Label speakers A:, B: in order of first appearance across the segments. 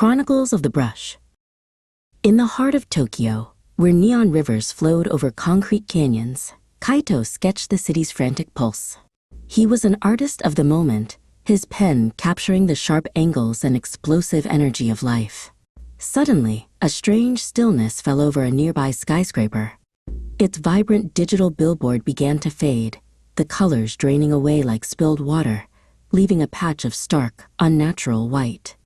A: Chronicles of the Brush. In the heart of Tokyo, where neon rivers flowed over concrete canyons, Kaito sketched the city's frantic pulse. He was an artist of the moment, his pen capturing the sharp angles and explosive energy of life. Suddenly, a strange stillness fell over a nearby skyscraper. Its vibrant digital billboard began to fade, the colors draining away like spilled water, leaving a patch of stark, unnatural white.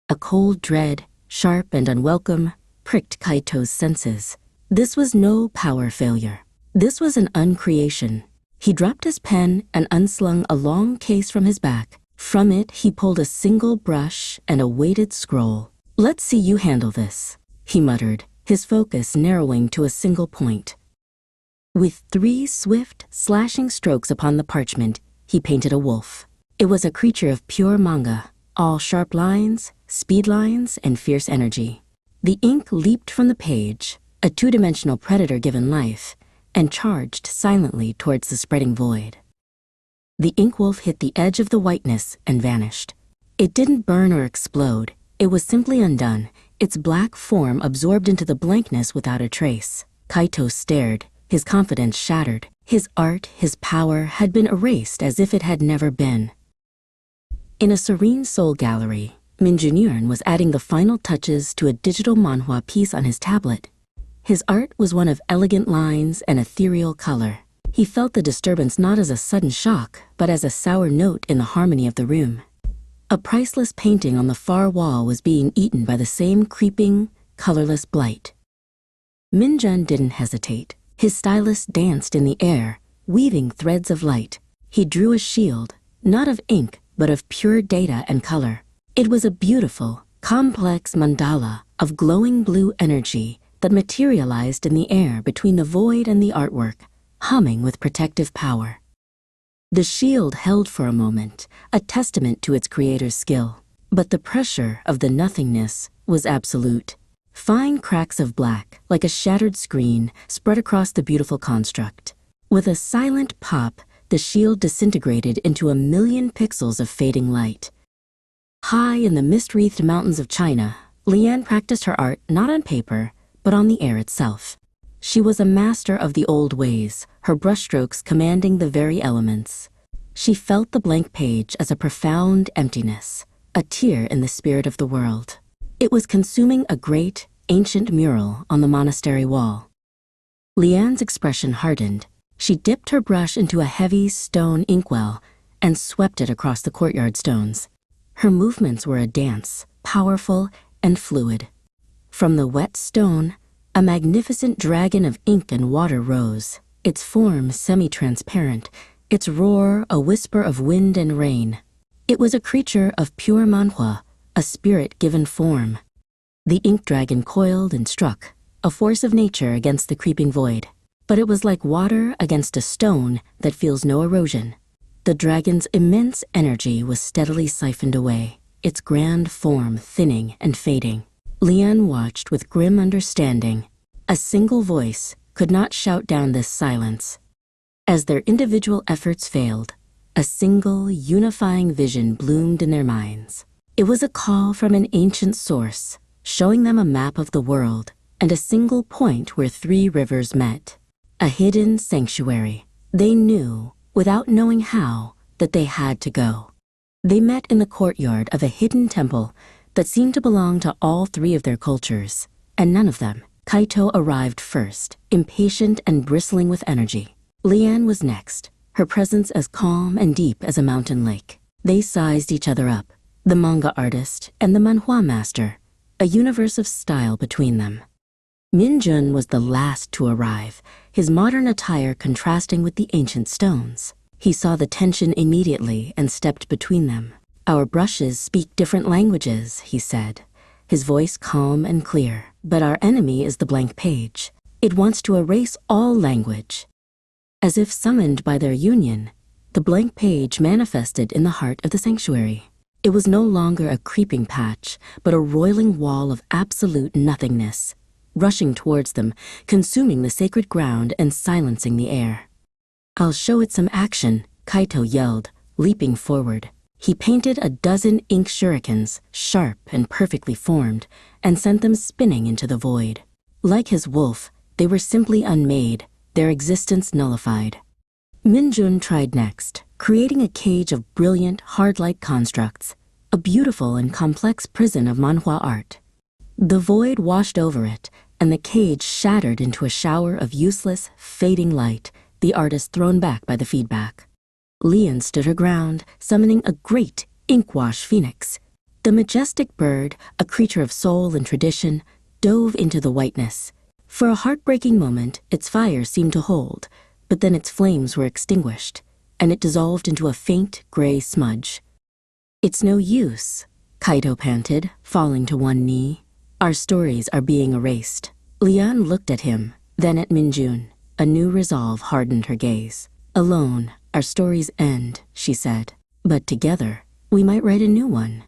A: A cold dread, sharp and unwelcome, pricked Kaito's senses. This was no power failure. This was an uncreation. He dropped his pen and unslung a long case from his back. From it, he pulled a single brush and a weighted scroll. "Let's see you handle this," he muttered, his focus narrowing to a single point. With 3 swift, slashing strokes upon the parchment, he painted a wolf. It was a creature of pure manga, all sharp lines, speed lines, and fierce energy. The ink leaped from the page, a 2-dimensional predator given life, and charged silently towards the spreading void. The ink wolf hit the edge of the whiteness and vanished. It didn't burn or explode. It was simply undone, its black form absorbed into the blankness without a trace. Kaito stared, his confidence shattered. His art, his power, had been erased as if it had never been. In a serene soul gallery, Min Junryun was adding the final touches to a digital manhua piece on his tablet. His art was one of elegant lines and ethereal color. He felt the disturbance not as a sudden shock, but as a sour note in the harmony of the room. A priceless painting on the far wall was being eaten by the same creeping, colorless blight. Min Jun didn't hesitate. His stylus danced in the air, weaving threads of light. He drew a shield, not of ink, but of pure data and color. It was a beautiful, complex mandala of glowing blue energy that materialized in the air between the void and the artwork, humming with protective power. The shield held for a moment, a testament to its creator's skill. But the pressure of the nothingness was absolute. Fine cracks of black, like a shattered screen, spread across the beautiful construct. With a silent pop, the shield disintegrated into 1,000,000 pixels of fading light. High in the mist-wreathed mountains of China, Lian practiced her art not on paper, but on the air itself. She was a master of the old ways, her brushstrokes commanding the very elements. She felt the blank page as a profound emptiness, a tear in the spirit of the world. It was consuming a great, ancient mural on the monastery wall. Lian's expression hardened. She dipped her brush into a heavy stone inkwell and swept it across the courtyard stones. Her movements were a dance, powerful and fluid. From the wet stone, a magnificent dragon of ink and water rose, its form semi-transparent, its roar a whisper of wind and rain. It was a creature of pure manhua, a spirit given form. The ink dragon coiled and struck, a force of nature against the creeping void. But it was like water against a stone that feels no erosion. The dragon's immense energy was steadily siphoned away, its grand form thinning and fading. Lian watched with grim understanding. A single voice could not shout down this silence. As their individual efforts failed, a single, unifying vision bloomed in their minds. It was a call from an ancient source, showing them a map of the world and a single point where 3 rivers met. A hidden sanctuary. They knew, without knowing how, that they had to go. They met in the courtyard of a hidden temple that seemed to belong to all 3 of their cultures, and none of them. Kaito arrived first, impatient and bristling with energy. Lian was next, her presence as calm and deep as a mountain lake. They sized each other up, the manga artist and the manhua master, a universe of style between them. Min Jun was the last to arrive, his modern attire contrasting with the ancient stones. He saw the tension immediately and stepped between them. "Our brushes speak different languages," he said, his voice calm and clear. "But our enemy is the blank page. It wants to erase all language." As if summoned by their union, the blank page manifested in the heart of the sanctuary. It was no longer a creeping patch, but a roiling wall of absolute nothingness, rushing towards them, consuming the sacred ground and silencing the air. "I'll show it some action," Kaito yelled, leaping forward. He painted a dozen ink shurikens, sharp and perfectly formed, and sent them spinning into the void. Like his wolf, they were simply unmade, their existence nullified. Minjun tried next, creating a cage of brilliant, hard-like constructs, a beautiful and complex prison of manhua art. The void washed over it, and the cage shattered into a shower of useless, fading light, the artist thrown back by the feedback. Lian stood her ground, summoning a great ink-wash phoenix. The majestic bird, a creature of soul and tradition, dove into the whiteness. For a heartbreaking moment, its fire seemed to hold, but then its flames were extinguished, and it dissolved into a faint gray smudge. "It's no use," Kaito panted, falling to one knee. "Our stories are being erased." Lian looked at him, then at Minjun. A new resolve hardened her gaze. "Alone, our stories end," she said. "But together, we might write a new one."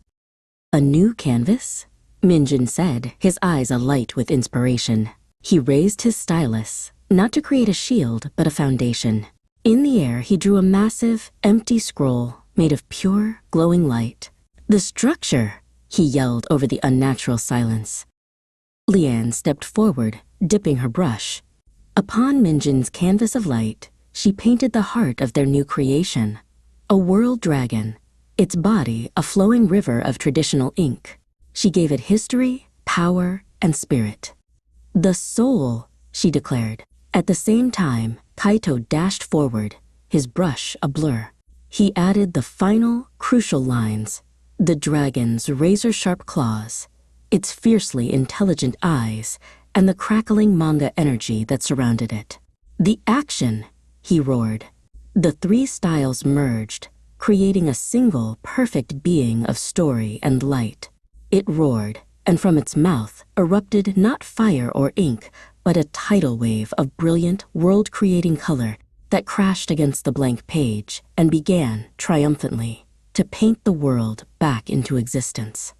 A: "A new canvas?" Minjun said, his eyes alight with inspiration. He raised his stylus, not to create a shield, but a foundation. In the air, he drew a massive, empty scroll made of pure, glowing light. "The structure!" he yelled over the unnatural silence. Lian stepped forward, dipping her brush. Upon Minjun's canvas of light, she painted the heart of their new creation, a world dragon, its body a flowing river of traditional ink. She gave it history, power, and spirit. "The soul," she declared. At the same time, Kaito dashed forward, his brush a blur. He added the final, crucial lines, the dragon's razor-sharp claws, its fiercely intelligent eyes, and the crackling manga energy that surrounded it. "The action," he roared. The three styles merged, creating a single, perfect being of story and light. It roared, and from its mouth erupted not fire or ink, but a tidal wave of brilliant, world-creating color that crashed against the blank page and began, triumphantly, to paint the world back into existence.